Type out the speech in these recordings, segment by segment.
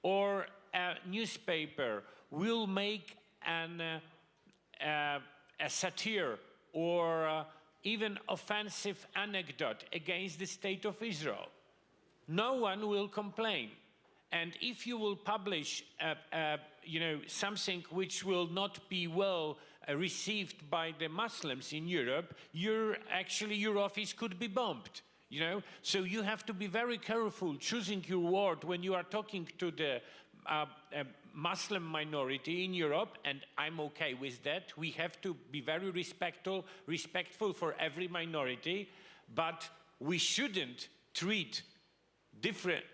or a newspaper will make a satire or even offensive anecdote against the state of Israel, no one will complain. And if you will publish something which will not be well received by the Muslims in Europe, your office could be bombed. So you have to be very careful choosing your word when you are talking to the Muslim minority in Europe, and I'm okay with that. We have to be very respectful for every minority, but we shouldn't treat different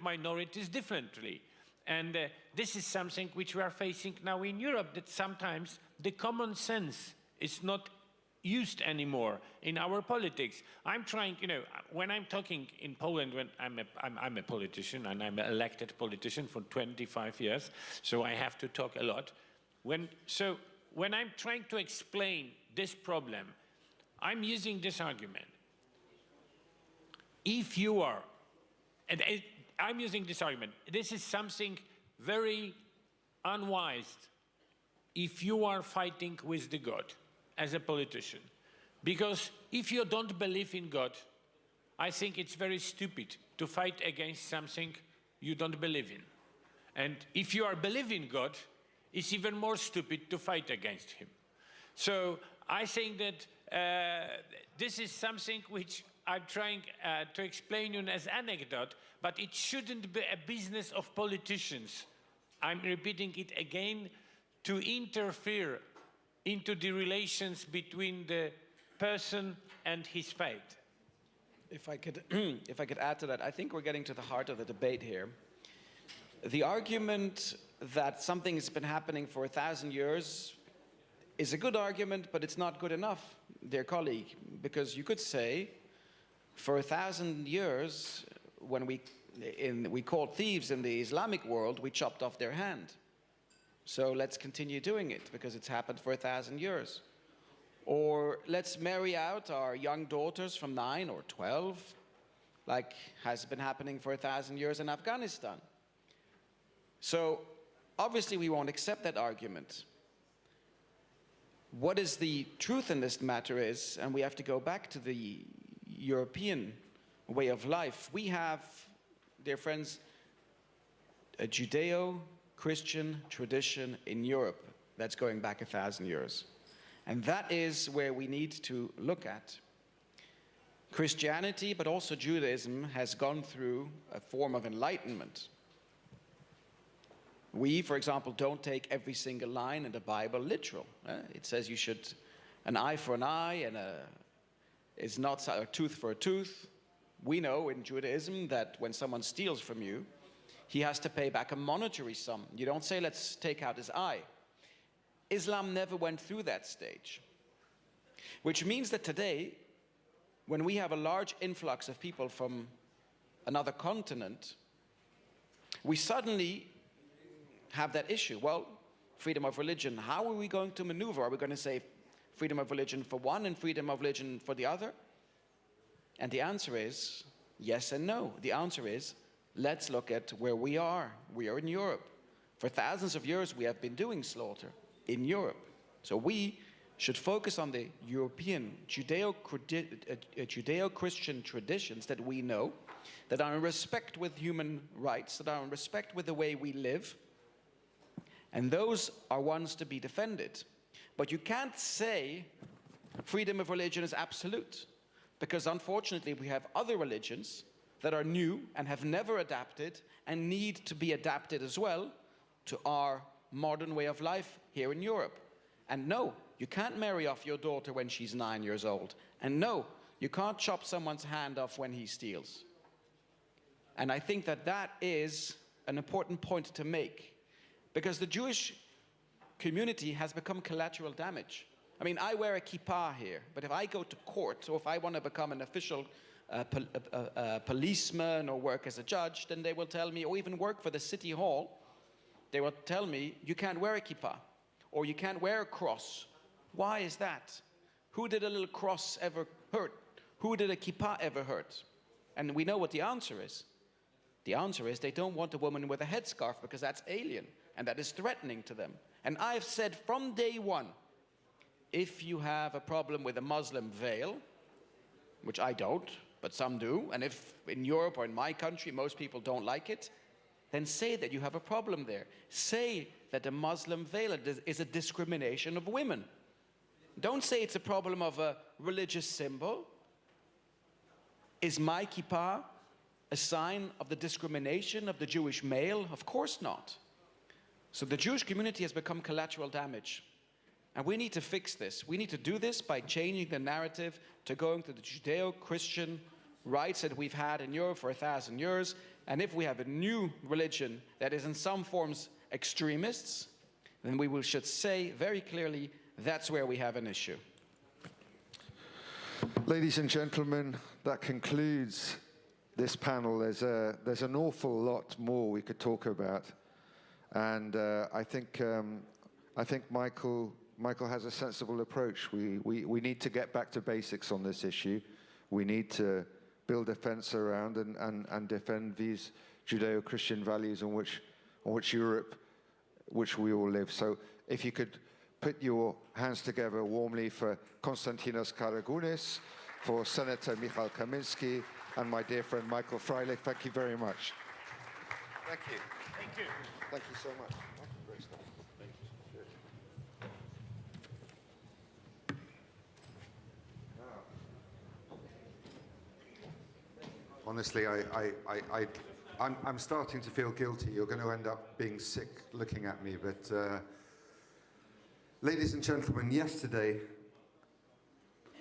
minorities differently. And this is something which we are facing now in Europe, that sometimes the common sense is not used anymore in our politics. I'm trying, when I'm talking in Poland, when I'm a politician, and I'm an elected politician for 25 years, so I have to talk a lot. When I'm trying to explain this problem, I'm using this argument. If you are, I'm using this argument, this is something very unwise if you are fighting with the God as a politician. Because if you don't believe in God, I think it's very stupid to fight against something you don't believe in. And if you are believing God, it's even more stupid to fight against him. So I think that this is something which I'm trying to explain you as anecdote, but it shouldn't be a business of politicians. I'm repeating it again, to interfere into the relations between the person and his faith. If I could, if I could add to that, I think we're getting to the heart of the debate here. The argument that something has been happening for 1,000 years is a good argument, but it's not good enough, dear colleague, because you could say, for 1,000 years, when we caught thieves in the Islamic world, we chopped off their hand. So let's continue doing it, because it's happened for 1,000 years. Or let's marry out our young daughters from 9 or 12, like has been happening for 1,000 years in Afghanistan. So obviously we won't accept that argument. What is the truth in this matter is, and we have to go back to the European way of life. We have, dear friends, a Judeo-Christian tradition in Europe that's going back 1,000 years. And that is where we need to look at. Christianity, but also Judaism, has gone through a form of enlightenment. We, for example, don't take every single line in the Bible literal. It says you should, an eye for an eye and is not a tooth for a tooth. We know in Judaism that when someone steals from you, he has to pay back a monetary sum. You don't say, let's take out his eye. Islam never went through that stage. Which means that today, when we have a large influx of people from another continent, we suddenly have that issue. Well, freedom of religion, how are we going to maneuver? Are we going to say freedom of religion for one and freedom of religion for the other? And the answer is yes and no. The answer is, let's look at where we are. We are in Europe. For thousands of years, we have been doing slaughter in Europe. So we should focus on the European Judeo-Christian traditions that we know, that are in respect with human rights, that are in respect with the way we live. And those are ones to be defended. But you can't say freedom of religion is absolute, because unfortunately we have other religions that are new and have never adapted and need to be adapted as well to our modern way of life here in Europe. And no, you can't marry off your daughter when she's 9 years old. And no, you can't chop someone's hand off when he steals. And I think that that is an important point to make, because the Jewish community has become collateral damage. I mean, I wear a kippah here, but if I go to court, or if I want to become an official policeman or work as a judge, then they will tell me, or even work for the city hall, they will tell me, you can't wear a kippah, or you can't wear a cross. Why is that? Who did a little cross ever hurt? Who did a kippah ever hurt? And we know what the answer is. The answer is they don't want a woman with a headscarf because that's alien and that is threatening to them. And I've said from day one, if you have a problem with a Muslim veil, which I don't, but some do, and if in Europe or in my country most people don't like it, then say that you have a problem there. Say that a Muslim veil is a discrimination of women. Don't say it's a problem of a religious symbol. Is my kippah a sign of the discrimination of the Jewish male? Of course not. So the Jewish community has become collateral damage. And we need to fix this. We need to do this by changing the narrative to going to the Judeo-Christian rights that we've had in Europe for 1,000 years. And if we have a new religion that is in some forms extremists, then we should say very clearly that's where we have an issue. Ladies and gentlemen, that concludes this panel. There's an awful lot more we could talk about, and I think Michael has a sensible approach. We need to get back to basics on this issue. We need to build a fence around and defend these Judeo-Christian values on which we all live. So if you could put your hands together warmly for Konstantinos Karagounis, for Senator Michal Kamiński, and my dear friend Michael Freilich. Thank you very much. Thank you. Thank you. Thank you so much. Great stuff. Thank you. Honestly, I'm starting to feel guilty. You're going to end up being sick looking at me. But ladies and gentlemen, yesterday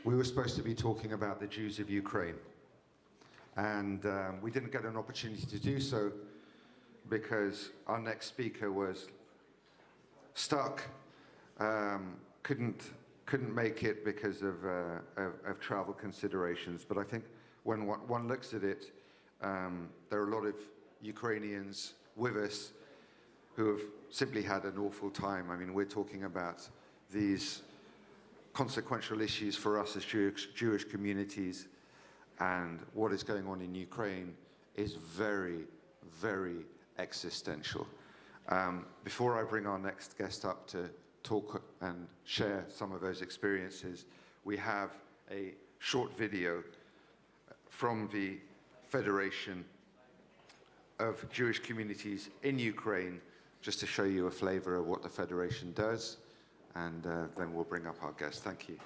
we were supposed to be talking about the Jews of Ukraine. And we didn't get an opportunity to do so because our next speaker was stuck, couldn't make it because of travel considerations. But I think when one looks at it, there are a lot of Ukrainians with us who have simply had an awful time. I mean, we're talking about these consequential issues for us as Jewish communities, and what is going on in Ukraine is very, very existential. Before I bring our next guest up to talk and share some of those experiences, we have a short video from the Federation of Jewish Communities in Ukraine, just to show you a flavor of what the Federation does, and then we'll bring up our guest. Thank you.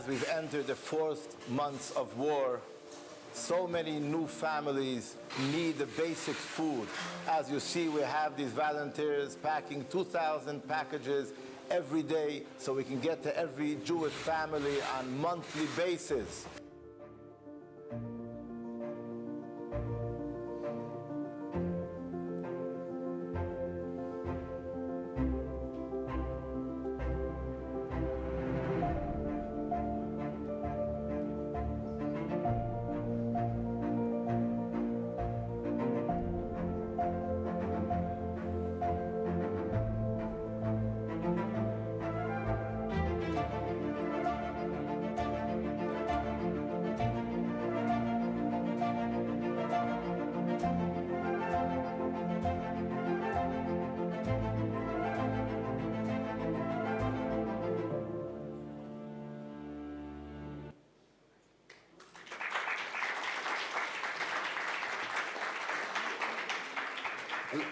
as we've entered the fourth month of war, so many new families need the basic food. As you see, we have these volunteers packing 2,000 packages every day so we can get to every Jewish family on a monthly basis.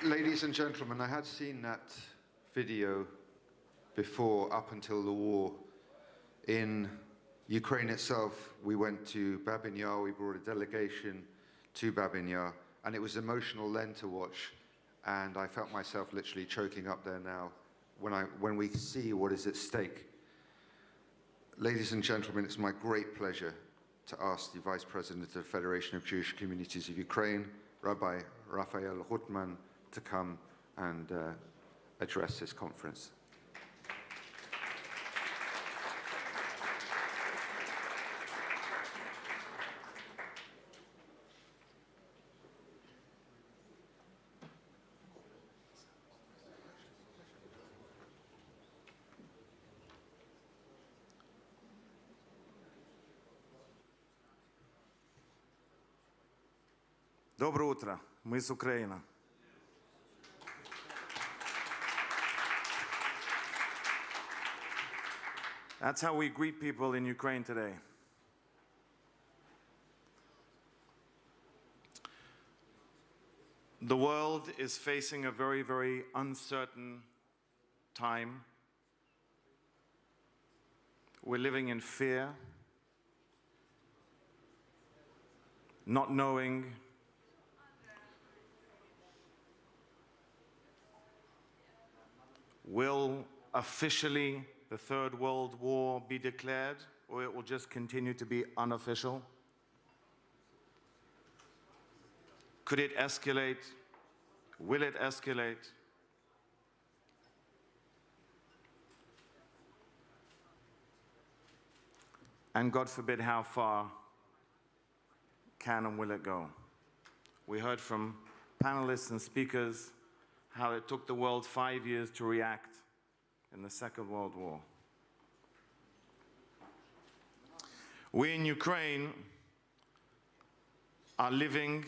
Ladies and gentlemen, I had seen that video before, up until the war. In Ukraine itself, we went to Babin Yar, we brought a delegation to Babin Yar, and it was emotional then to watch, and I felt myself literally choking up there now when we see what is at stake. Ladies and gentlemen, it's my great pleasure to ask the Vice President of the Federation of Jewish Communities of Ukraine, Rabbi Raphael Hutman, to come and address this conference. Доброе утро. Мы с Украины. That's how we greet people in Ukraine today. The world is facing a very, very uncertain time. We're living in fear, not knowing will officially the Third World War be declared, or it will just continue to be unofficial? Could it escalate? Will it escalate? And God forbid, how far can and will it go? We heard from panelists and speakers how it took the world 5 years to react in the Second World War. We in Ukraine are living,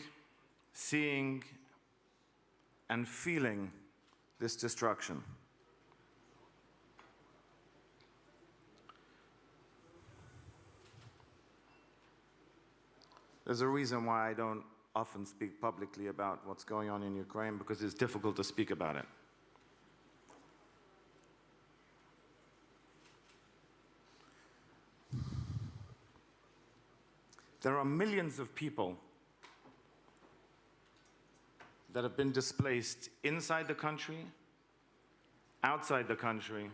seeing, and feeling this destruction. There's a reason why I don't often speak publicly about what's going on in Ukraine, because it's difficult to speak about it. There are millions of people that have been displaced inside the country, outside the country,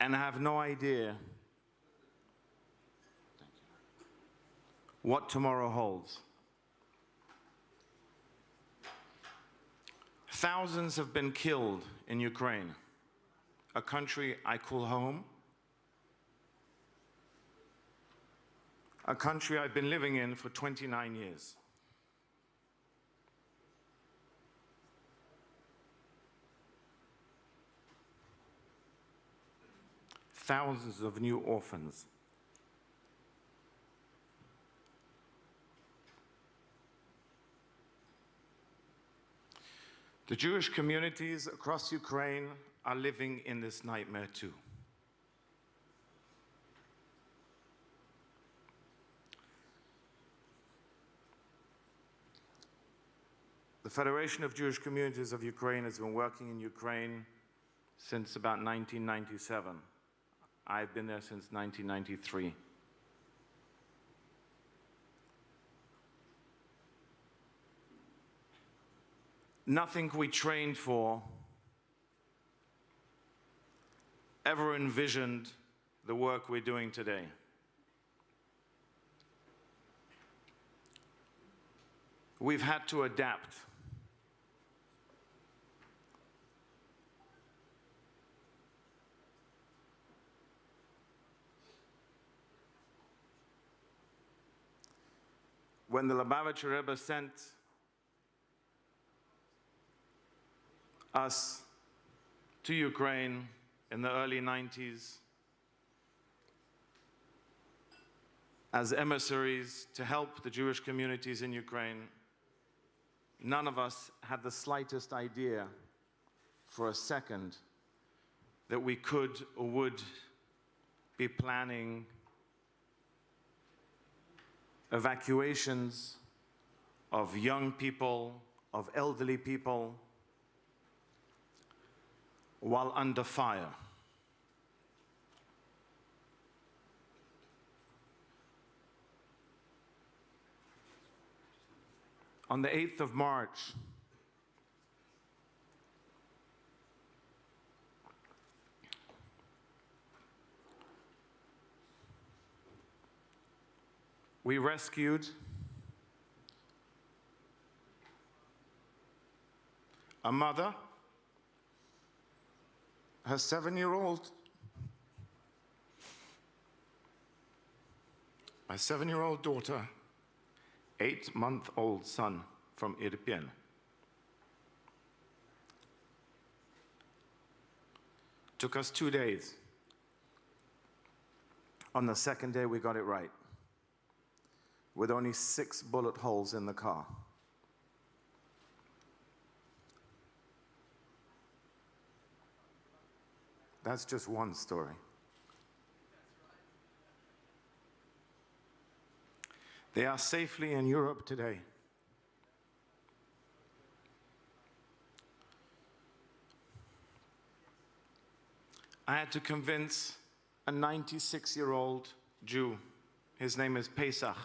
and have no idea what tomorrow holds. Thousands have been killed in Ukraine, a country I call home, a country I've been living in for 29 years. Thousands of new orphans. The Jewish communities across Ukraine are living in this nightmare too. The Federation of Jewish Communities of Ukraine has been working in Ukraine since about 1997. I've been there since 1993. Nothing we trained for ever envisioned the work we're doing today. We've had to adapt. When the Lubavitcher Rebbe sent us to Ukraine in the early 90s as emissaries to help the Jewish communities in Ukraine, none of us had the slightest idea for a second that we could or would be planning evacuations of young people, of elderly people, while under fire. On the 8th of March, we rescued a mother, her 7-year-old daughter, 8-month-old son from Irpin. Took us 2 days. On the second day, we got it right, with only 6 bullet holes in the car. That's just one story. They are safely in Europe today. I had to convince a 96-year-old Jew, his name is Pesach,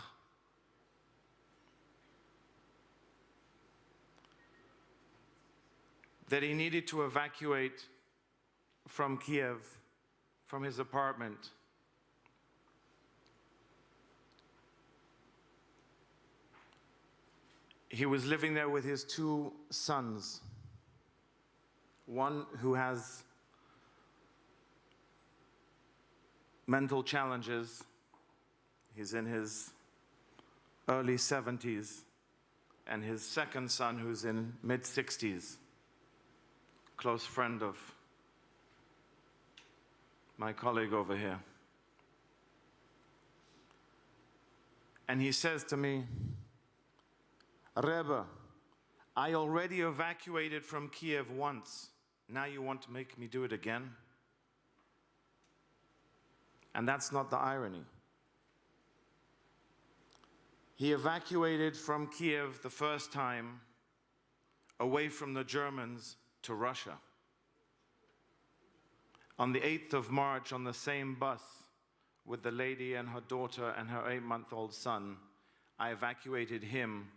that he needed to evacuate from Kiev, from his apartment. He was living there with his 2 sons, one who has mental challenges. He's in his early 70s, and his second son who's in mid-60s, close friend of my colleague over here. And he says to me, Rebbe, I already evacuated from Kiev once. Now you want to make me do it again? And that's not the irony. He evacuated from Kiev the first time away from the Germans to Russia. On the 8th of March, on the same bus with the lady and her daughter and her 8-month-old son, I evacuated him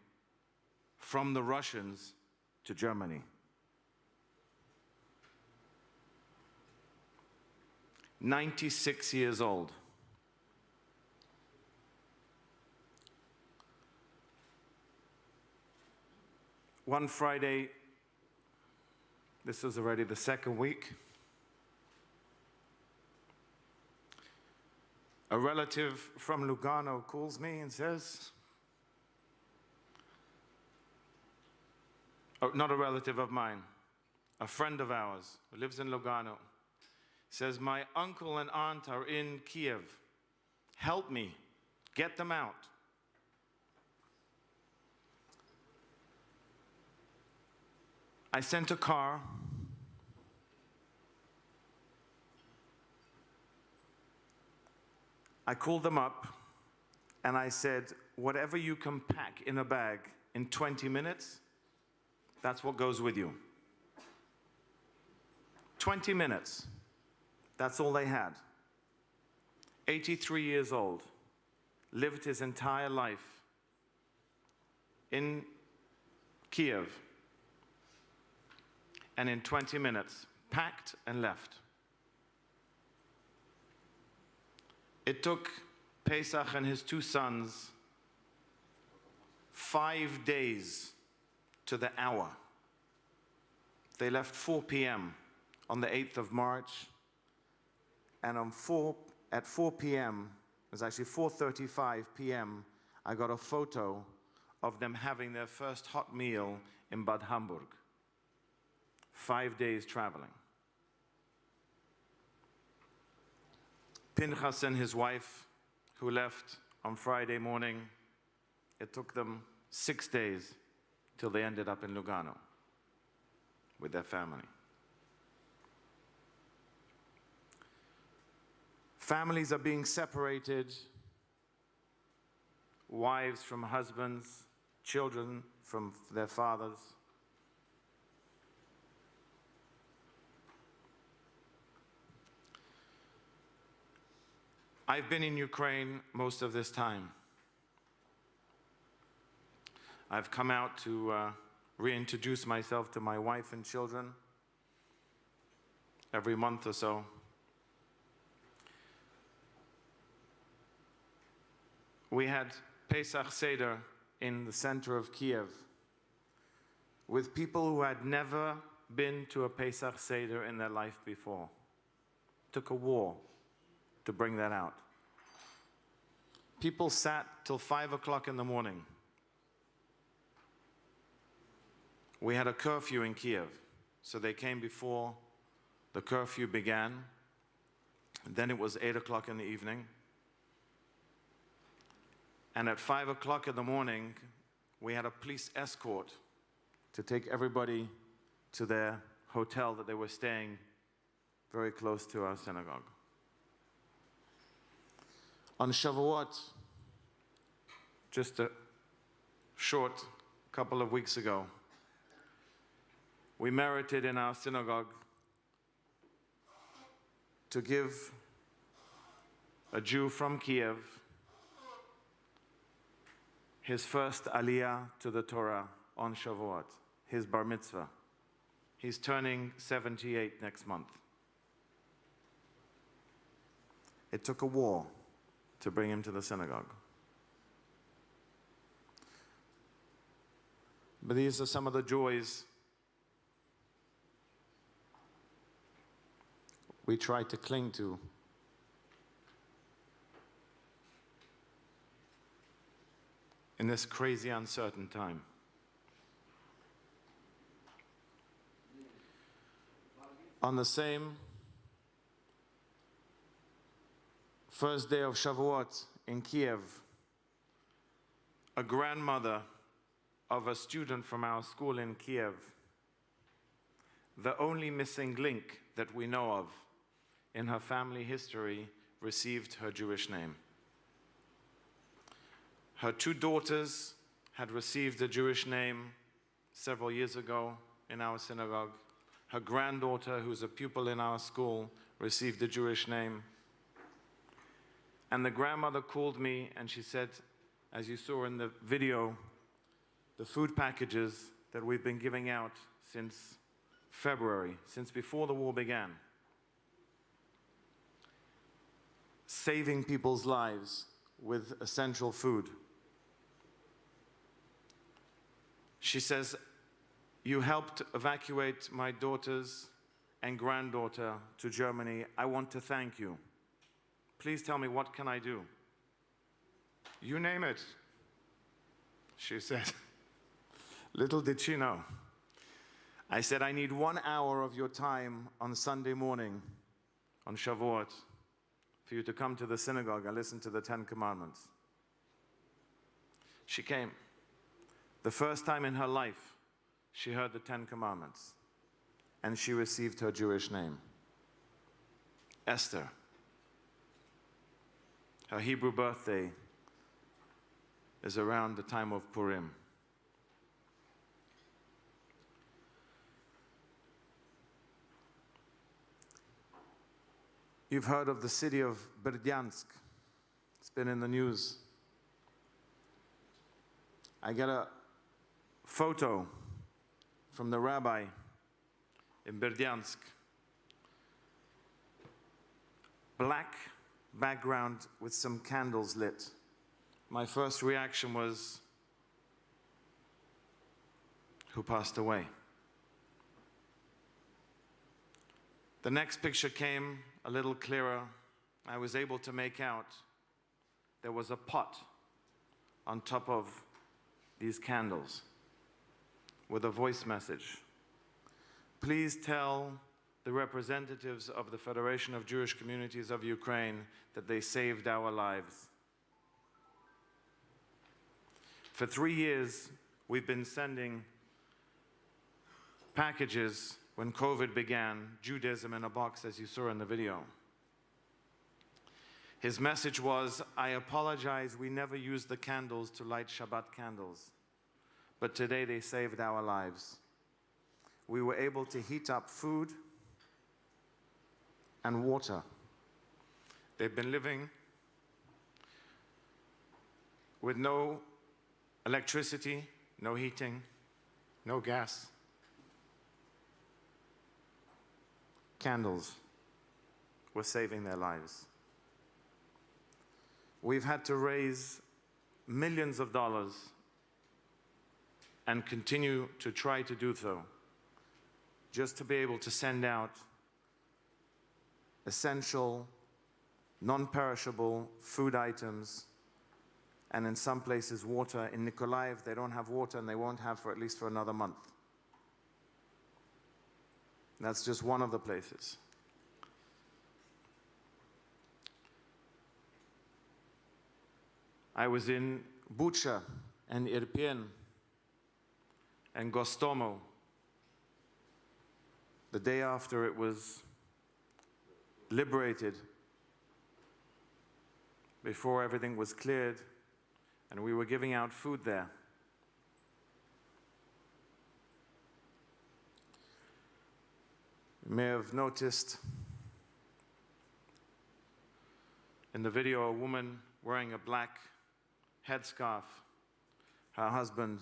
from the Russians to Germany. 96 years old. One Friday, this was already the second week, a relative from Lugano calls me and says, oh, not a relative of mine, a friend of ours who lives in Lugano, says, my uncle and aunt are in Kiev. Help me, get them out. I sent a car. I called them up and I said, whatever you can pack in a bag in 20 minutes, that's what goes with you. 20 minutes. That's all they had. 83 years old, lived his entire life in Kiev, and in 20 minutes, packed and left. It took Pesach and his two sons 5 days to the hour. They left 4 p.m. on the 8th of March, and at 4 p.m., it was actually 4:35 p.m., I got a photo of them having their first hot meal in Bad Hamburg. 5 days traveling. Pinchas and his wife, who left on Friday morning, it took them 6 days till they ended up in Lugano with their family. Families are being separated, wives from husbands, children from their fathers. I've been in Ukraine most of this time. I've come out to reintroduce myself to my wife and children every month or so. We had Pesach Seder in the center of Kiev with people who had never been to a Pesach Seder in their life before. It took a war to bring that out. People sat till 5 o'clock in the morning. We had a curfew in Kiev, so they came before the curfew began. Then it was 8 o'clock in the evening. And at 5 o'clock in the morning, we had a police escort to take everybody to their hotel that they were staying very close to our synagogue. On Shavuot, just a short couple of weeks ago, we merited in our synagogue to give a Jew from Kiev his first aliyah to the Torah on Shavuot, his bar mitzvah. He's turning 78 next month. It took a war to bring him to the synagogue. But these are some of the joys we try to cling to. In this crazy, uncertain time. On the same first day of Shavuot in Kiev, a grandmother of a student from our school in Kiev, the only missing link that we know of in her family history, received her Jewish name. Her two daughters had received a Jewish name several years ago in our synagogue. Her granddaughter, who's a pupil in our school, received a Jewish name. And the grandmother called me and she said, as you saw in the video, the food packages that we've been giving out since February, since before the war began, saving people's lives with essential food. She says, you helped evacuate my daughters and granddaughter to Germany. I want to thank you. Please tell me, what can I do? You name it, she said. Little did she know. I said, I need 1 hour of your time on Sunday morning, on Shavuot, for you to come to the synagogue and listen to the 10 Commandments. She came. The first time in her life, she heard the 10 Commandments, and she received her Jewish name, Esther. Her Hebrew birthday is around the time of Purim. You've heard of the city of Berdyansk. It's been in the news. I get a photo from the rabbi in Berdyansk. Black background with some candles lit. My first reaction was, who passed away? The next picture came a little clearer. I was able to make out there was a pot on top of these candles with a voice message. Please tell the representatives of the Federation of Jewish Communities of Ukraine that they saved our lives. For 3 years, we've been sending packages when COVID began, Judaism in a box, as you saw in the video. His message was, I apologize, we never used the candles to light Shabbat candles, but today they saved our lives. We were able to heat up food and water. They've been living with no electricity, no heating, no gas. Candles were saving their lives. We've had to raise millions of dollars and continue to try to do so, just to be able to send out essential, non-perishable food items, and in some places water. In Nikolaev, they don't have water, and they won't have for at least for another month. That's just one of the places. I was in Bucha and Irpin and Gostomo the day after it was liberated, before everything was cleared, and we were giving out food there. You may have noticed in the video a woman wearing a black headscarf. Her husband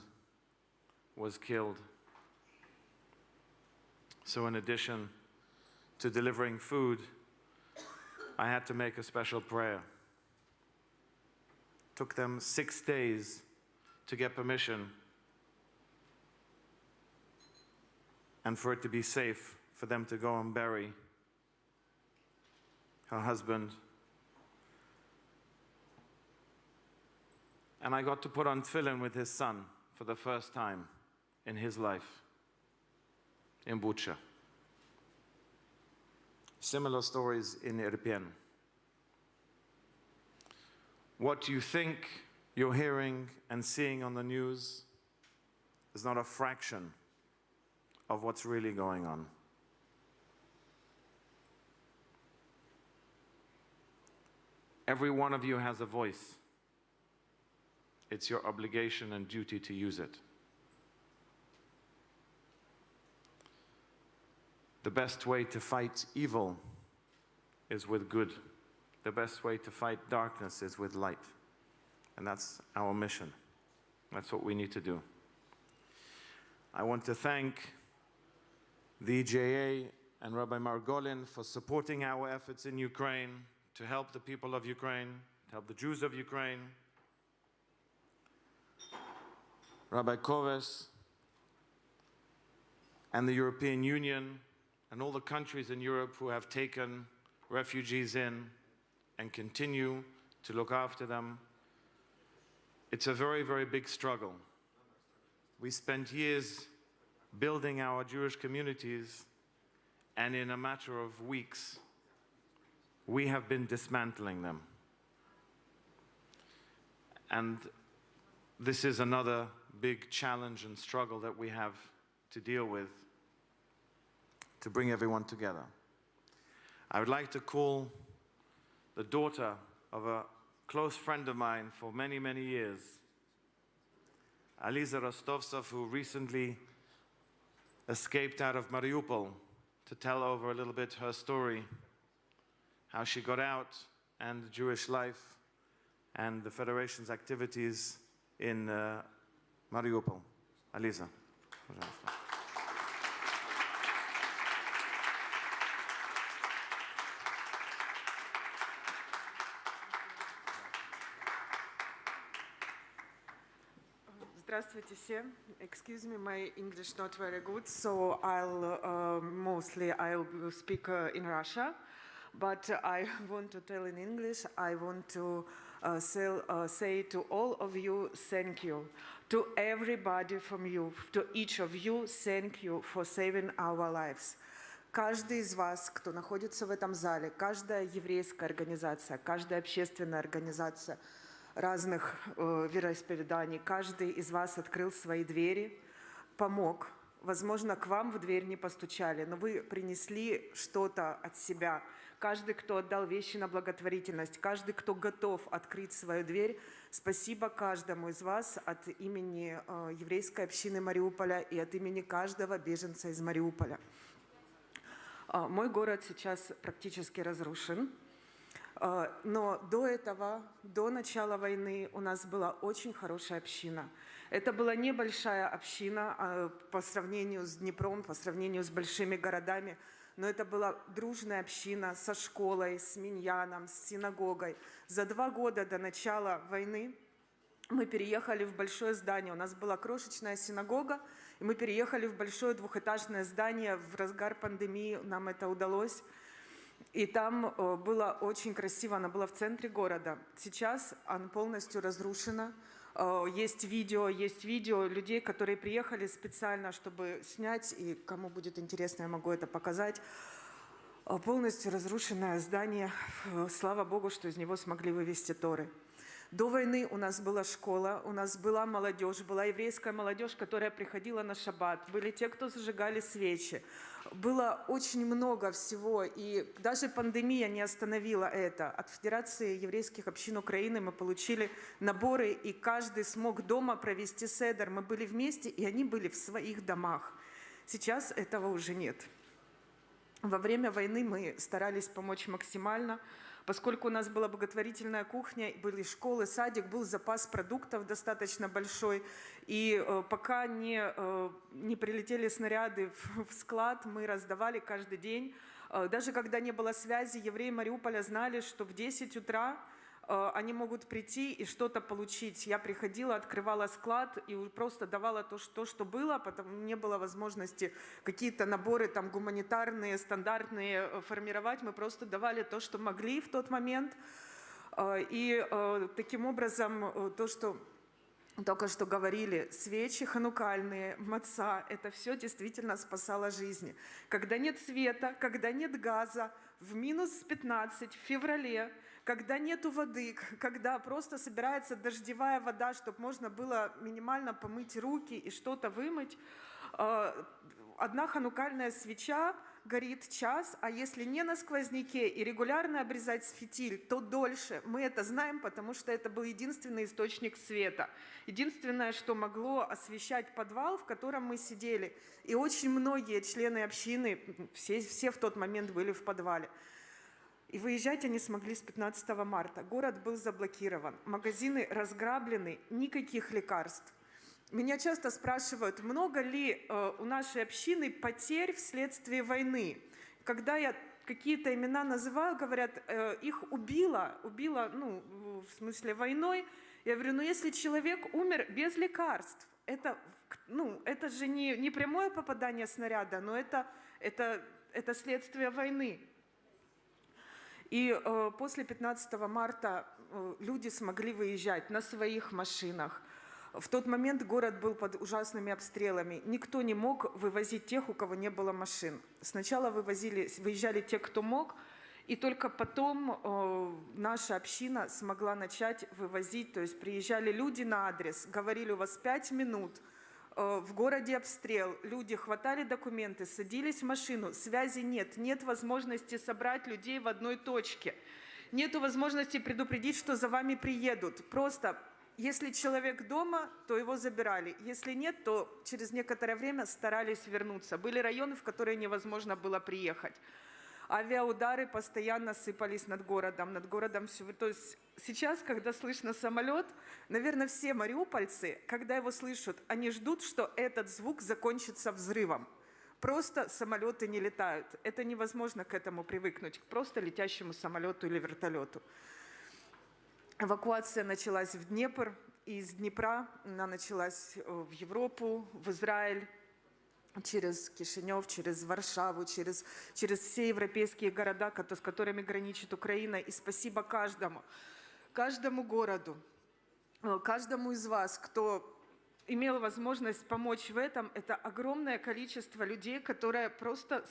was killed. So in addition to delivering food, I had to make a special prayer. Took them 6 days to get permission and for it to be safe for them to go and bury her husband. And I got to put on tefillin with his son for the first time in his life in Bucha. Similar stories in Irpin. What you think you're hearing and seeing on the news is not a fraction of what's really going on. Every one of you has a voice. It's your obligation and duty to use it. The best way to fight evil is with good. The best way to fight darkness is with light. And that's our mission. That's what we need to do. I want to thank the EJA and Rabbi Margolin for supporting our efforts in Ukraine to help the people of Ukraine, to help the Jews of Ukraine. Rabbi Koves and the European Union and all the countries in Europe who have taken refugees in and continue to look after them. It's a very, very big struggle. We spent years building our Jewish communities, and in a matter of weeks, we have been dismantling them. And this is another big challenge and struggle that we have to deal with to bring everyone together. I would like to call the daughter of a close friend of mine for many, many years, Aliza Rostovtsov, who recently escaped out of Mariupol, to tell over a little bit her story, how she got out and Jewish life and the Federation's activities in Mariupol. Aliza, пожалуйста. Здравствуйте все. Excuse me, my English not very good, so I'll speak in Russia, but I want to tell in English. I want to say to all of you, thank you. To everybody from you, to each of you, thank you for saving our lives. Каждый из вас, кто находится в этом зале, каждая еврейская организация, каждая общественная организация разных вероисповеданий, каждый из вас открыл свои двери, помог. Возможно, к вам в дверь не постучали, но вы принесли что-то от себя. Каждый, кто отдал вещи на благотворительность, каждый, кто готов открыть свою дверь, спасибо каждому из вас от имени еврейской общины Мариуполя и от имени каждого беженца из Мариуполя. Мой город сейчас практически разрушен. Но до этого, до начала войны, у нас была очень хорошая община. Это была небольшая община по сравнению с Днепром, по сравнению с большими городами, но это была дружная община со школой, с миньяном, с синагогой. За 2 года до начала войны мы переехали в большое здание. У нас была крошечная синагога, и мы переехали в большое двухэтажное здание. В разгар пандемии нам это удалось. И там было очень красиво, она была в центре города. Сейчас она полностью разрушена. Есть видео людей, которые приехали специально, чтобы снять, и кому будет интересно, я могу это показать. Полностью разрушенное здание. Слава Богу, что из него смогли вывести торы. До войны у нас была школа, у нас была молодежь, была еврейская молодежь, которая приходила на шаббат, были те, кто зажигали свечи. Было очень много всего, и даже пандемия не остановила это. От Федерации еврейских общин Украины мы получили наборы, и каждый смог дома провести седер. Мы были вместе, и они были в своих домах. Сейчас этого уже нет. Во время войны мы старались помочь максимально. Поскольку у нас была благотворительная кухня, были школы, садик, был запас продуктов достаточно большой. И пока не прилетели снаряды в склад, мы раздавали каждый день. Даже когда не было связи, евреи Мариуполя знали, что в 10 утра они могут прийти и что-то получить. Я приходила, открывала склад и просто давала то, что было, потому не было возможности какие-то наборы там гуманитарные, стандартные формировать. Мы просто давали то, что могли в тот момент. И таким образом то, что только что говорили, свечи ханукальные, маца, это все действительно спасало жизни. Когда нет света, когда нет газа, в минус 15 в феврале, когда нету воды, когда просто собирается дождевая вода, чтобы можно было минимально помыть руки и что-то вымыть, одна ханукальная свеча горит час, а если не на сквозняке и регулярно обрезать фитиль, то дольше. Мы это знаем, потому что это был единственный источник света. Единственное, что могло освещать подвал, в котором мы сидели. И очень многие члены общины, все в тот момент были в подвале. И выезжать они смогли с 15 марта. Город был заблокирован, магазины разграблены, никаких лекарств. Меня часто спрашивают, много ли у нашей общины потерь вследствие войны. Когда я какие-то имена называю, говорят, их убило, ну, в смысле войной. Я говорю, ну если человек умер без лекарств, это же не прямое попадание снаряда, но это следствие войны. И после 15 марта люди смогли выезжать на своих машинах. В тот момент город был под ужасными обстрелами. Никто не мог вывозить тех, у кого не было машин. Сначала выезжали те, кто мог, и только потом наша община смогла начать вывозить. То есть приезжали люди на адрес, говорили, у вас 5 минут, в городе обстрел, люди хватали документы, садились в машину, связи нет возможности собрать людей в одной точке, нет возможности предупредить, что за вами приедут. Просто если человек дома, то его забирали. Если нет, то через некоторое время старались вернуться. Были районы, в которые невозможно было приехать. Авиаудары постоянно сыпались над городом все. То есть сейчас, когда слышно самолет, наверное, все мариупольцы, когда его слышат, они ждут, что этот звук закончится взрывом. Просто самолеты не летают. Это невозможно к этому привыкнуть, к просто летящему самолету или вертолету. Эвакуация началась в Днепр, и из Днепра она началась в Европу, в Израиль, через Кишинев, через Варшаву, через все европейские города, с которыми граничит Украина. И спасибо каждому городу, каждому из вас, кто имел возможность помочь в этом. Это огромное количество людей, которые просто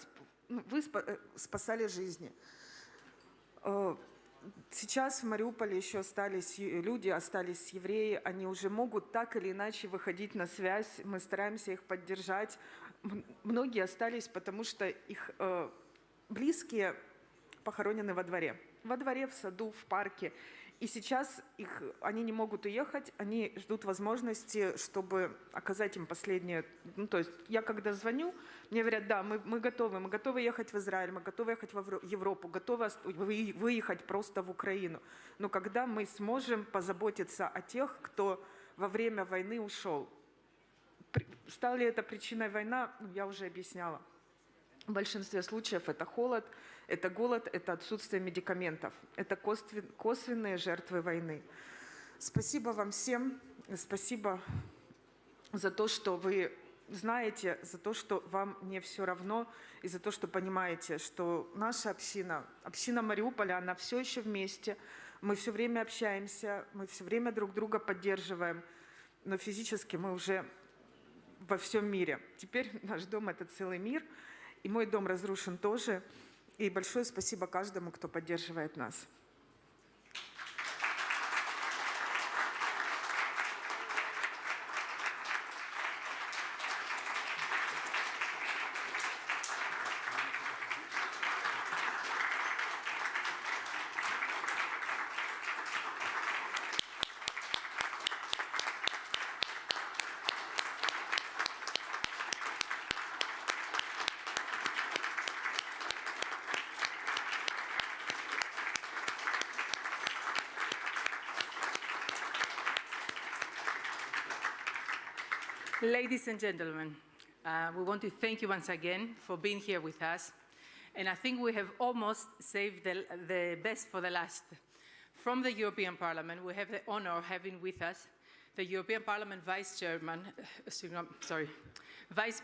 спасали жизни. Сейчас в Мариуполе еще остались люди, остались евреи, они уже могут так или иначе выходить на связь, мы стараемся их поддержать. Многие остались, потому что их близкие похоронены во дворе, в саду, в парке. И сейчас они не могут уехать, они ждут возможности, чтобы оказать им последнее. То есть я когда звоню, мне говорят, да, мы готовы ехать в Израиль, мы готовы ехать в Европу, готовы выехать просто в Украину. Но когда мы сможем позаботиться о тех, кто во время войны ушел? Стала ли это причиной войны? Я уже объясняла. В большинстве случаев это холод, это голод, это отсутствие медикаментов. Это косвенные жертвы войны. Спасибо вам всем. Спасибо за то, что вы знаете, за то, что вам не все равно, и за то, что понимаете, что наша община Мариуполя, она все еще вместе. Мы все время общаемся, мы все время друг друга поддерживаем, но физически мы уже во всем мире. Теперь наш дом – это целый мир, и мой дом разрушен тоже. И большое спасибо каждому, кто поддерживает нас. Ladies and gentlemen, we want to thank you once again for being here with us. And I think we have almost saved the best for the last. From the European Parliament, we have the honor of having with us the European Parliament Vice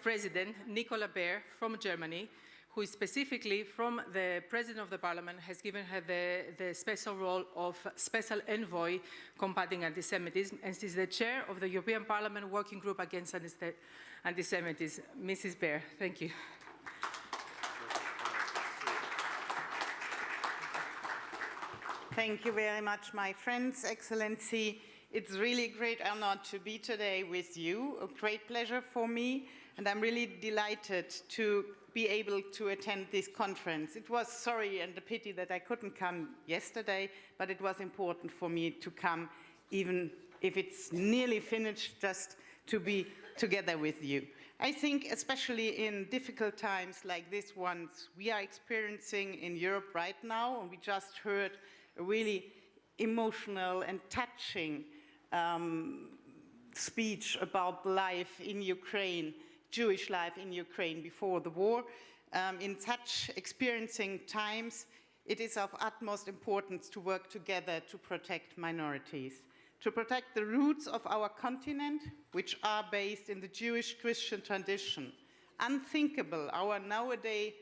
President Nicola Beer from Germany, who is specifically from the President of the Parliament, has given her the special role of Special Envoy combating anti-Semitism, and she's the chair of the European Parliament Working Group Against Anti-Semitism. Mrs. Beer, thank you. Thank you very much, my friends, Excellency. It's really a great honor to be today with you, a great pleasure for me, and I'm really delighted to be able to attend this conference. It was sorry and a pity that I couldn't come yesterday, but it was important for me to come, even if it's nearly finished, just to be together with you. I think especially in difficult times like this ones we are experiencing in Europe right now, and we just heard a really emotional and touching speech about life in Ukraine, Jewish life in Ukraine before the war. In such experiencing times, it is of utmost importance to work together to protect minorities, to protect the roots of our continent, which are based in the Jewish-Christian tradition. Unthinkable, our nowadays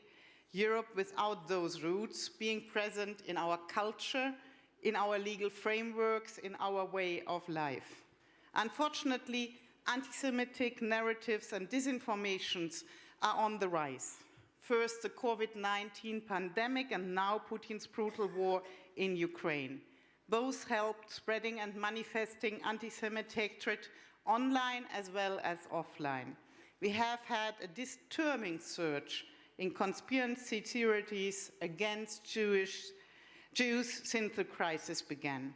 Europe without those roots being present in our culture, in our legal frameworks, in our way of life. Unfortunately, anti-Semitic narratives and disinformations are on the rise. First, the COVID-19 pandemic, and now Putin's brutal war in Ukraine. Both helped spreading and manifesting anti-Semitic hatred online as well as offline. We have had a disturbing surge in conspiracy theories against Jews since the crisis began.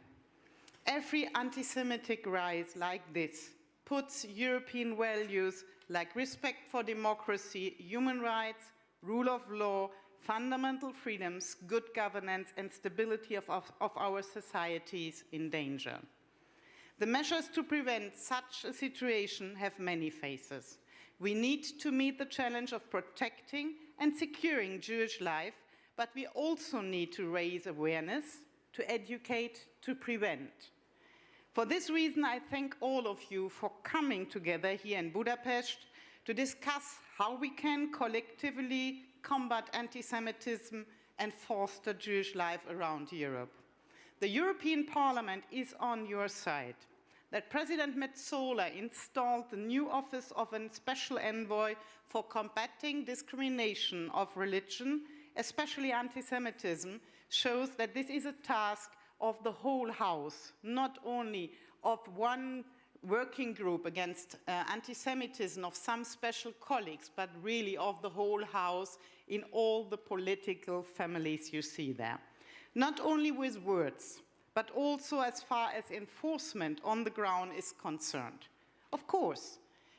Every anti-Semitic rise like this puts European values like respect for democracy, human rights, rule of law, fundamental freedoms, good governance, and stability of our societies in danger. The measures to prevent such a situation have many faces. We need to meet the challenge of protecting and securing Jewish life, but we also need to raise awareness, to educate, to prevent. For this reason, I thank all of you for coming together here in Budapest to discuss how we can collectively combat anti-Semitism and foster Jewish life around Europe. The European Parliament is on your side. That President Metsola installed the new office of a special envoy for combating discrimination of religion, especially anti-Semitism, shows that this is a task of the whole House, not only of one working group against anti-Semitism of some special colleagues, but really of the whole House in all the political families you see there. Not only with words, but also as far as enforcement on the ground is concerned. Of course,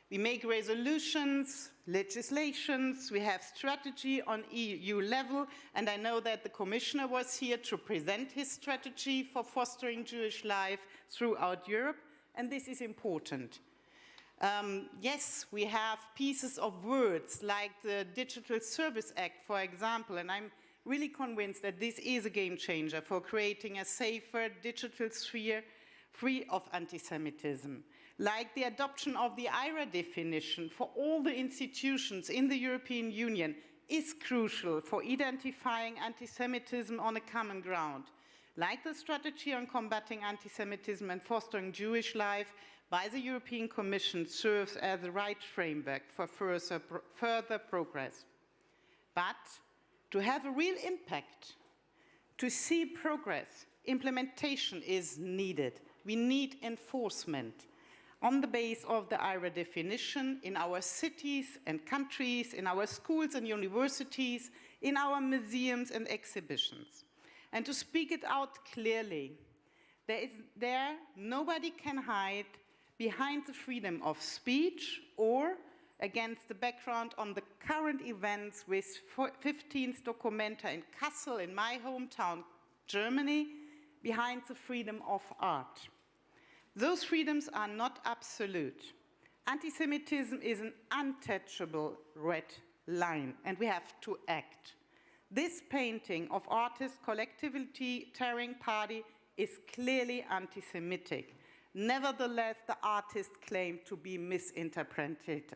we make resolutions, legislations, we have strategy on EU level, and I know that the Commissioner was here to present his strategy for fostering Jewish life throughout Europe, and this is important. Yes, we have pieces of words like the Digital Service Act, for example, and I'm really convinced that this is a game changer for creating a safer digital sphere free of anti-Semitism. Like the adoption of the IRA definition for all the institutions in the European Union is crucial for identifying anti-Semitism on a common ground. Like the strategy on combating anti-Semitism and fostering Jewish life by the European Commission serves as the right framework for further progress. But to have a real impact, to see progress, implementation is needed. We need enforcement on the base of the IRA definition in our cities and countries, in our schools and universities, in our museums and exhibitions. And to speak it out clearly, nobody can hide behind the freedom of speech or against the background on the current events with 15th Documenta in Kassel, in my hometown, Germany, behind the freedom of art. Those freedoms are not absolute. Anti-Semitism is an untouchable red line, and we have to act. This painting of artist collectivity tearing party is clearly anti-Semitic. Nevertheless, the artist claimed to be misinterpreted.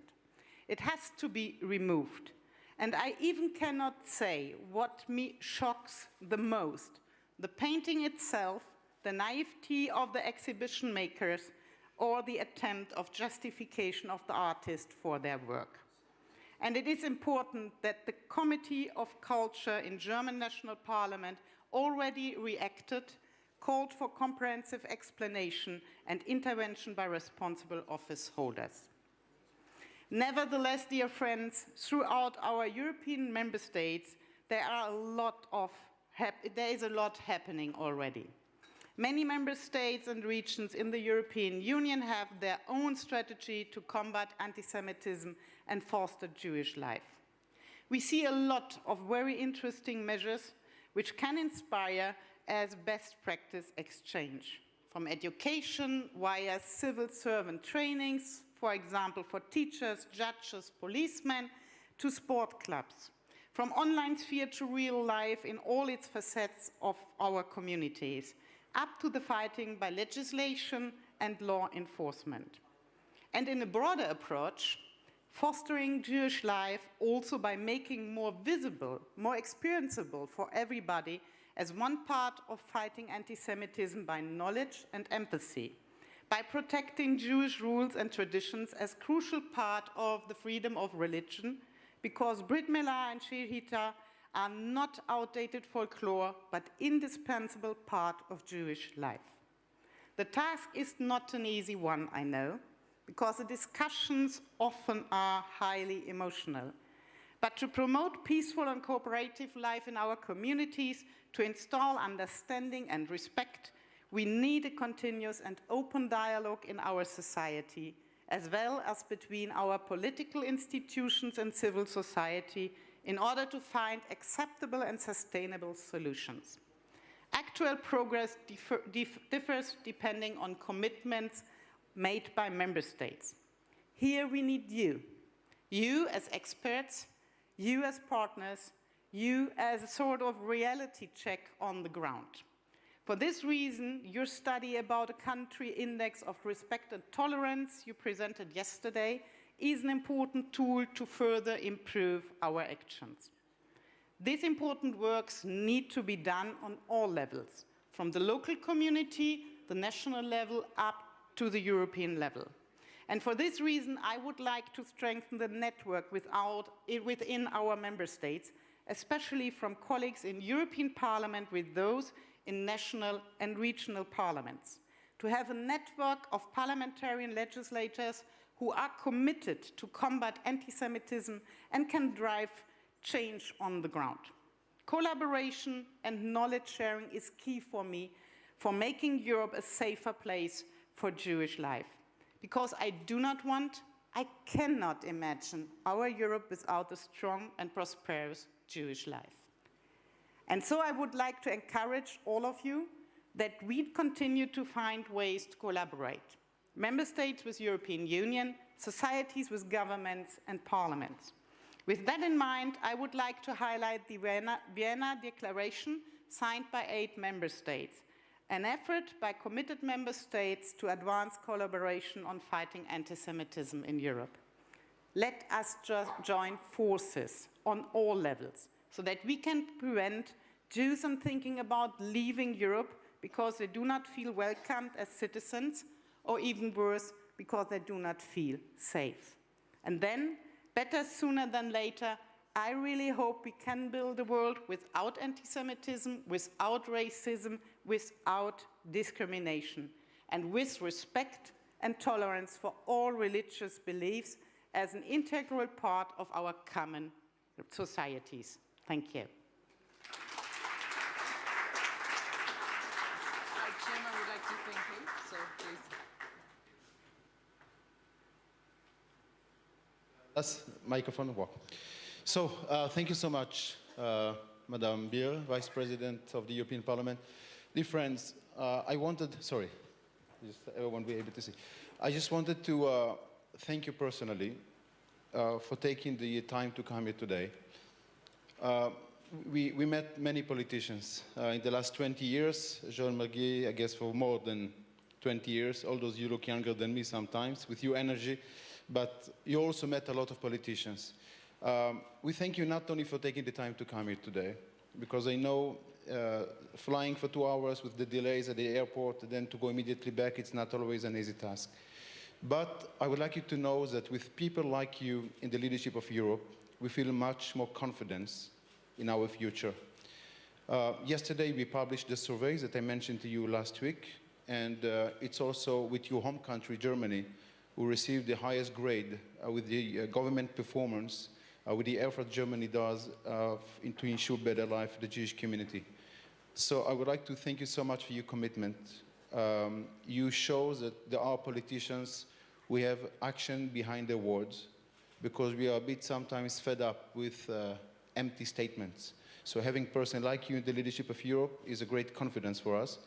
It has to be removed. And I even cannot say what me shocks the most, the painting itself, the naivety of the exhibition makers, or the attempt of justification of the artist for their work. And it is important that the Committee of Culture in German National Parliament already reacted, called for comprehensive explanation and intervention by responsible office holders. Nevertheless, dear friends, throughout our European member states, there is a lot happening already. Many member states and regions in the European Union have their own strategy to combat anti-Semitism and foster Jewish life. We see a lot of very interesting measures which can inspire as best practice exchange, from education via civil servant trainings, for example, for teachers, judges, policemen, to sport clubs, from online sphere to real life in all its facets of our communities, up to the fighting by legislation and law enforcement. And in a broader approach, fostering Jewish life also by making more visible, more experienceable for everybody as one part of fighting anti-Semitism by knowledge and empathy, by protecting Jewish rules and traditions as crucial part of the freedom of religion, because Brit Milah and Shehita are not outdated folklore, but indispensable part of Jewish life. The task is not an easy one, I know, because the discussions often are highly emotional. But to promote peaceful and cooperative life in our communities, to install understanding and respect, we need a continuous and open dialogue in our society, as well as between our political institutions and civil society, in order to find acceptable and sustainable solutions. Actual progress differs depending on commitments made by member states. Here we need you as experts, you as partners, you as a sort of reality check on the ground. For this reason, your study about a country index of respect and tolerance you presented yesterday is an important tool to further improve our actions. These important works need to be done on all levels, from the local community, the national level, up to the European level. And for this reason, I would like to strengthen the network within our member states, especially from colleagues in European Parliament with those in national and regional parliaments, to have a network of parliamentarian legislators who are committed to combat anti-Semitism and can drive change on the ground. Collaboration and knowledge sharing is key for me for making Europe a safer place for Jewish life. Because I cannot imagine our Europe without a strong and prosperous Jewish life. And so I would like to encourage all of you that we continue to find ways to collaborate. Member states with European Union, societies with governments and parliaments. With that in mind, I would like to highlight the Vienna Declaration signed by 8 member states, an effort by committed member states to advance collaboration on fighting anti-Semitism in Europe. Let us just join forces on all levels so that we can prevent Jews from thinking about leaving Europe because they do not feel welcomed as citizens, or even worse, because they do not feel safe. And then, better sooner than later, I really hope we can build a world without anti-Semitism, without racism, without discrimination, and with respect and tolerance for all religious beliefs as an integral part of our common societies. Thank you. Our chairman would like to thank you, so please. That's microphone work. So, thank you so much, Madam Beer, Vice President of the European Parliament. Dear friends, I wanted, sorry, just everyone be able to see. I just wanted to thank you personally for taking the time to come here today. We met many politicians in the last 20 years. Jean Maguet, I guess, for more than 20 years. All those you look younger than me sometimes, with your energy. But you also met a lot of politicians. We thank you not only for taking the time to come here today, because I know flying for 2 hours with the delays at the airport, then to go immediately back, it's not always an easy task. But I would like you to know that with people like you in the leadership of Europe, we feel much more confidence in our future. Yesterday, we published the surveys that I mentioned to you last week, and it's also with your home country, Germany, who received the highest grade with the government performance, with the effort Germany does to ensure better life for the Jewish community. So I would like to thank you so much for your commitment. You show that there are politicians who have action behind their words, because we are a bit sometimes fed up with empty statements. So having a person like you in the leadership of Europe is a great confidence for us.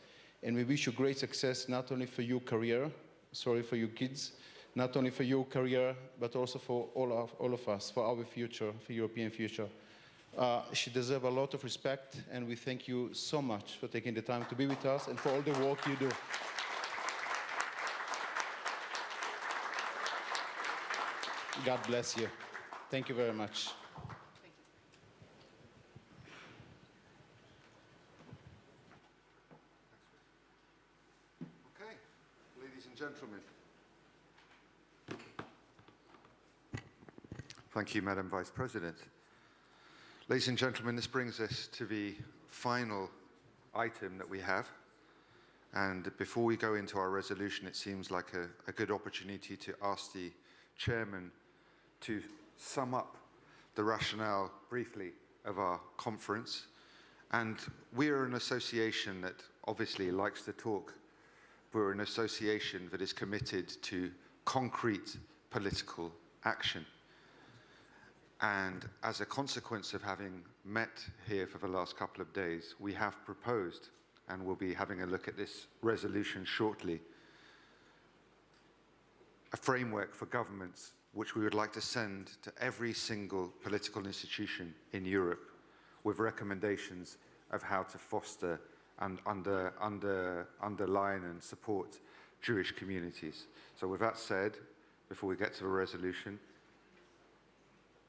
And we wish you great success, not only for your career, sorry for your kids, not only for your career, but also for all of us, for our future, for European future. She deserves a lot of respect, and we thank you so much for taking the time to be with us and for all the work you do. God bless you. Thank you very much. Okay, ladies and gentlemen. Thank you, Madam Vice President. Ladies and gentlemen, this brings us to the final item that we have. And before we go into our resolution, it seems like a good opportunity to ask the chairman to sum up the rationale briefly of our conference. And we are an association that obviously likes to talk. We're an association that is committed to concrete political action. And as a consequence of having met here for the last couple of days, we have proposed, and we'll be having a look at this resolution shortly, a framework for governments which we would like to send to every single political institution in Europe with recommendations of how to foster and underline and support Jewish communities. So with that said, before we get to the resolution,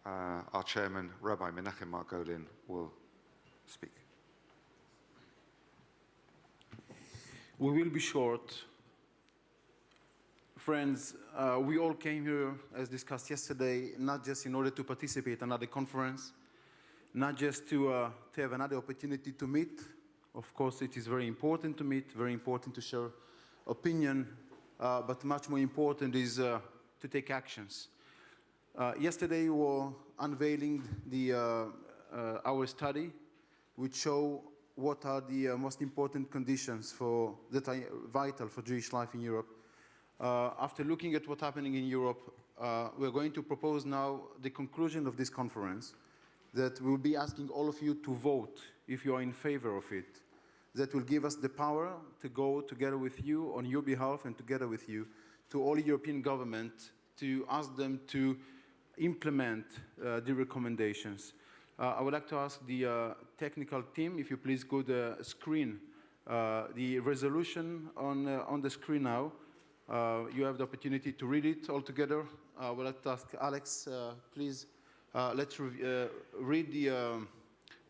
our chairman, Rabbi Menachem Margolin, will speak. We will be short. Friends, we all came here, as discussed yesterday, not just in order to participate in another conference, not just to have another opportunity to meet. Of course, it is very important to meet, very important to share opinion, but much more important is to take actions. Yesterday, we were unveiling our study, which show what are the most important conditions that are vital for Jewish life in Europe. After looking at what's happening in Europe, we're going to propose now the conclusion of this conference, that we'll be asking all of you to vote if you are in favor of it. That will give us the power to go together with you, on your behalf and together with you, to all European governments to ask them to implement the recommendations. I would like to ask the technical team, if you please go to the screen, the resolution on the screen now. You have the opportunity to read it all together. I would like to ask Alex, please, let's read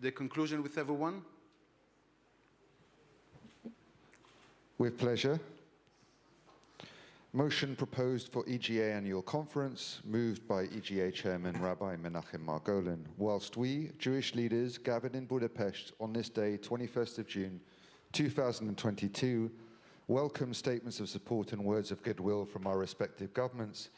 the conclusion with everyone. With pleasure. Motion proposed for EGA Annual Conference, moved by EGA Chairman Rabbi Menachem Margolin. Whilst we, Jewish leaders, gathered in Budapest on this day, 21st of June, 2022, welcome statements of support and words of goodwill from our respective governments,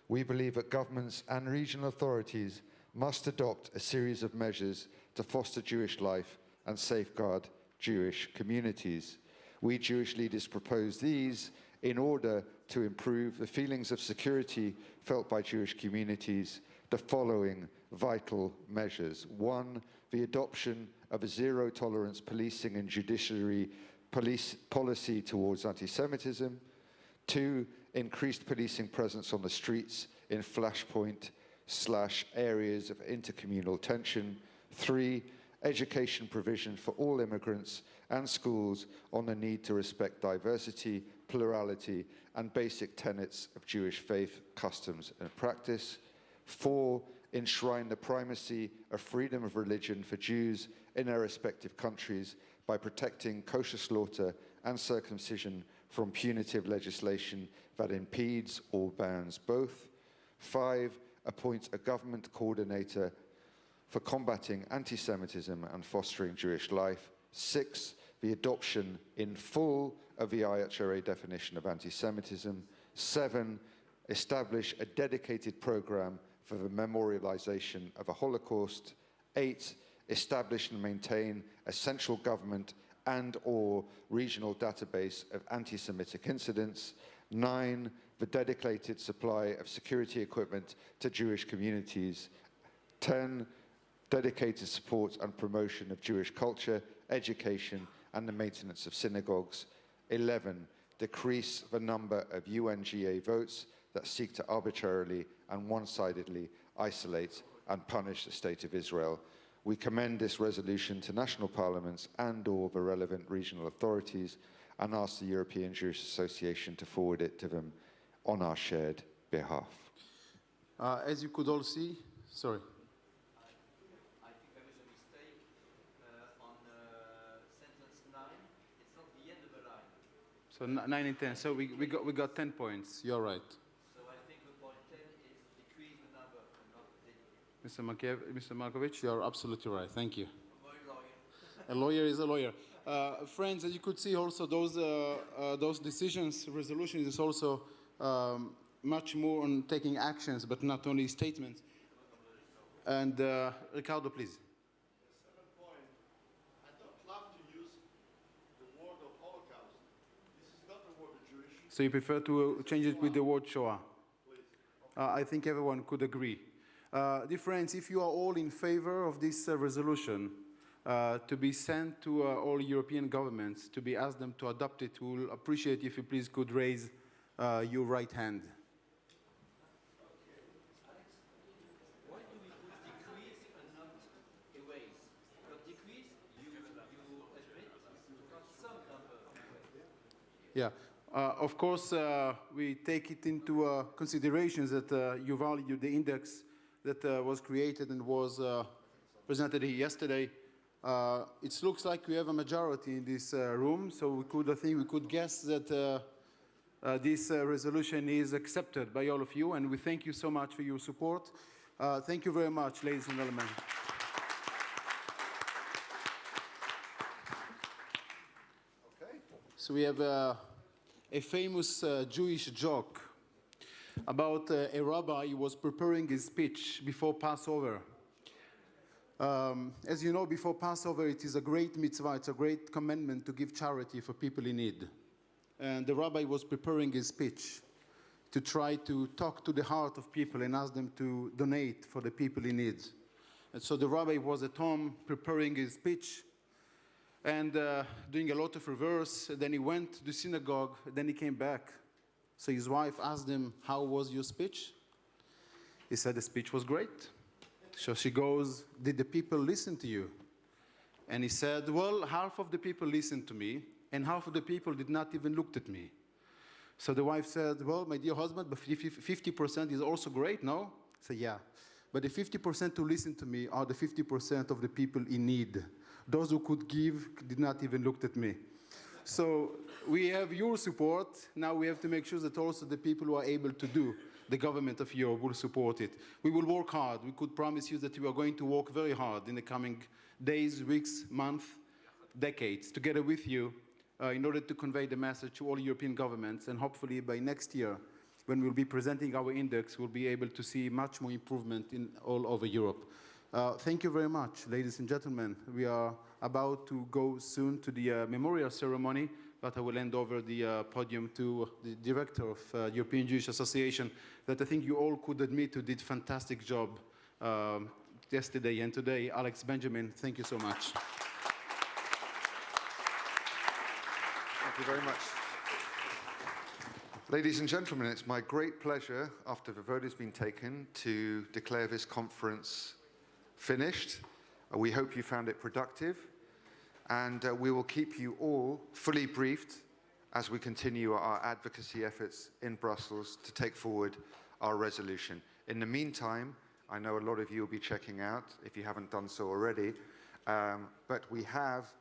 we believe that governments and regional authorities must adopt a series of measures to foster Jewish life and safeguard Jewish communities. We Jewish leaders propose these in order to improve the feelings of security felt by Jewish communities, the following vital measures. 1, the adoption of a zero-tolerance policing and judiciary police policy towards anti-Semitism. 2, increased policing presence on the streets in flashpoint/areas of intercommunal tension. 3, education provision for all immigrants and schools on the need to respect diversity, plurality, and basic tenets of Jewish faith, customs, and practice. 4, enshrine the primacy of freedom of religion for Jews in their respective countries by protecting kosher slaughter and circumcision from punitive legislation that impedes or bans both. 5, appoint a government coordinator for combating anti-Semitism and fostering Jewish life. 6, the adoption in full of the IHRA definition of anti-Semitism. 7, establish a dedicated program for the memorialization of the Holocaust. 8, establish and maintain a central government and/or regional database of anti-Semitic incidents. 9, the dedicated supply of security equipment to Jewish communities. 10, dedicated support and promotion of Jewish culture, education, and the maintenance of synagogues. 11, decrease the number of UNGA votes that seek to arbitrarily and one-sidedly isolate and punish the State of Israel. We commend this resolution to national parliaments and/or the relevant regional authorities and ask the European Jewish Association to forward it to them on our shared behalf. As you could all see, sorry. I think there is a mistake on sentence 9. It's not the end of the line. So 9 and 10. So we got 10 points. You're right. So I think the point 10 is decrease the number and not the... Mr. Markovich, you're absolutely right. Thank you. I'm a lawyer. A lawyer is a lawyer. Friends, as you could see also, those decisions, resolutions is also much more on taking actions, but not only statements. And Ricardo, please. The 7th point, I don't love to use the word of Holocaust. This is not the word of Jewish. So you prefer to change it with the word Shoah? Please. I think everyone could agree. Dear friends, if you are all in favor of this resolution to be sent to all European governments, to be asked them to adopt it, we will appreciate if you please could raise your right hand. Why do we put decrease and not erase? Because decrease, you admit some number of ways. Yeah. Of course, we take it into considerations that you value the index that was created and was presented here yesterday. It looks like we have a majority in this room, so I think we could guess that this resolution is accepted by all of you, and we thank you so much for your support. Thank you very much, ladies and gentlemen. Okay. So we have a famous Jewish joke about a rabbi who was preparing his speech before Passover. As you know, before Passover, it is a great mitzvah, it's a great commandment to give charity for people in need. And the rabbi was preparing his speech to try to talk to the heart of people and ask them to donate for the people in need. And so the rabbi was at home preparing his speech and doing a lot of reverse. Then he went to the synagogue, then he came back. So his wife asked him, "How was your speech?" He said, "The speech was great." So she goes, "Did the people listen to you?" And he said, "Well, half of the people listened to me, and half of the people did not even look at me." So the wife said, "Well, my dear husband, but 50% is also great, no?" He said, "Yeah, but the 50% who listen to me are the 50% of the people in need. Those who could give did not even look at me." So we have your support. Now we have to make sure that also the people who are able to do, the government of Europe, will support it. We will work hard. We could promise you that we are going to work very hard in the coming days, weeks, months, decades, together with you, in order to convey the message to all European governments. And hopefully by next year, when we'll be presenting our index, we'll be able to see much more improvement in all over Europe. Thank you very much, ladies and gentlemen. We are about to go soon to the memorial ceremony, but I will hand over the podium to the director of the European Jewish Association, that I think you all could admit who did a fantastic job yesterday and today, Alex Benjamin. Thank you so much. Thank you very much. Ladies and gentlemen, it's my great pleasure, after the vote has been taken, to declare this conference finished. We hope you found it productive, and we will keep you all fully briefed as we continue our advocacy efforts in Brussels to take forward our resolution. In the meantime, I know a lot of you will be checking out, if you haven't done so already, but we have